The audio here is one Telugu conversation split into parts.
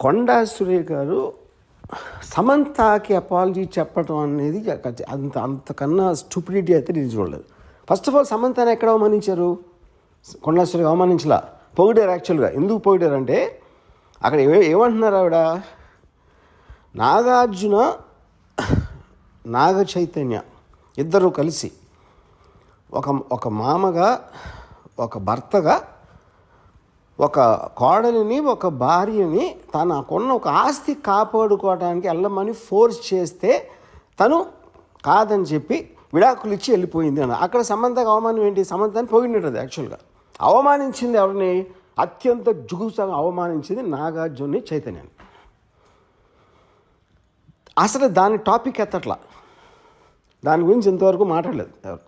కొండా సురేఖ గారు సమంతకి అపాలజీ చెప్పడం అనేది అంతకన్నా స్టూపిడిటీ అయితే నేను చూడలేదు. ఫస్ట్ ఆఫ్ ఆల్ సమంతని ఎక్కడ అవమానించారు? కొండా సురేఖ అవమానించలా, పొగిడారు. యాక్చువల్గా ఎందుకు పొగిడారంటే అక్కడ ఏమంటున్నారు ఆవిడ, నాగార్జున నాగ చైతన్య ఇద్దరు కలిసి ఒక మామగా, ఒక భర్తగా, ఒక కోడలిని, ఒక భార్యని తనకున్న ఒక ఆస్తి కాపాడుకోవడానికి వెళ్ళమని ఫోర్స్ చేస్తే తను కాదని చెప్పి విడాకులు ఇచ్చి వెళ్ళిపోయింది అని. అక్కడ సమంతకు అవమానం ఏంటి? సమంతని పొగిడినది. యాక్చువల్గా అవమానించింది ఎవరిని? అత్యంత జుగుసాగా అవమానించింది నాగార్జున చైతన్యాన్ని. అసలు దాని టాపిక్ ఎత్తట్లా, దాని గురించి ఇంతవరకు మాట్లాడలేదు ఎవరు.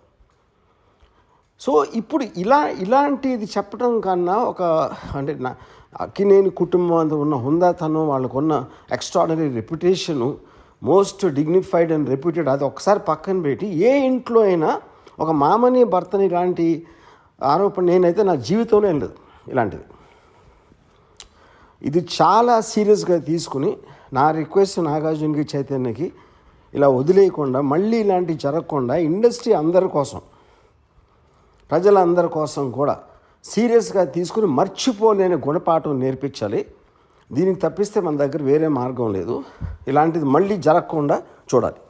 సో ఇప్పుడు ఇలాంటిది చెప్పడం కన్నా అంటే అక్కినేని కుటుంబం అంత ఉన్న హుందాతనం, వాళ్ళకున్న extraordinary reputation, most dignified and reputed, అది ఒకసారి పక్కన పెట్టి ఏ ఇంట్లో అయినా ఒక మామని భర్తని ఇలాంటి ఆరోపణ నేనైతే నా జీవితంలో ఏం లేదు ఇలాంటిది. ఇది చాలా సీరియస్గా తీసుకుని నా రిక్వెస్ట్ నాగార్జునకి చైతన్యకి ఇలా వదిలేయకుండా, మళ్ళీ ఇలాంటివి జరగకుండా ఇండస్ట్రీ అందరి కోసం, ప్రజలందరి కోసం కూడా సీరియస్గా తీసుకుని మర్చిపోలేని గుణపాఠం నేర్పించాలి. దీనికి తప్పిస్తే మన దగ్గర వేరే మార్గం లేదు. ఇలాంటిది మళ్ళీ జరగకుండా చూడాలి.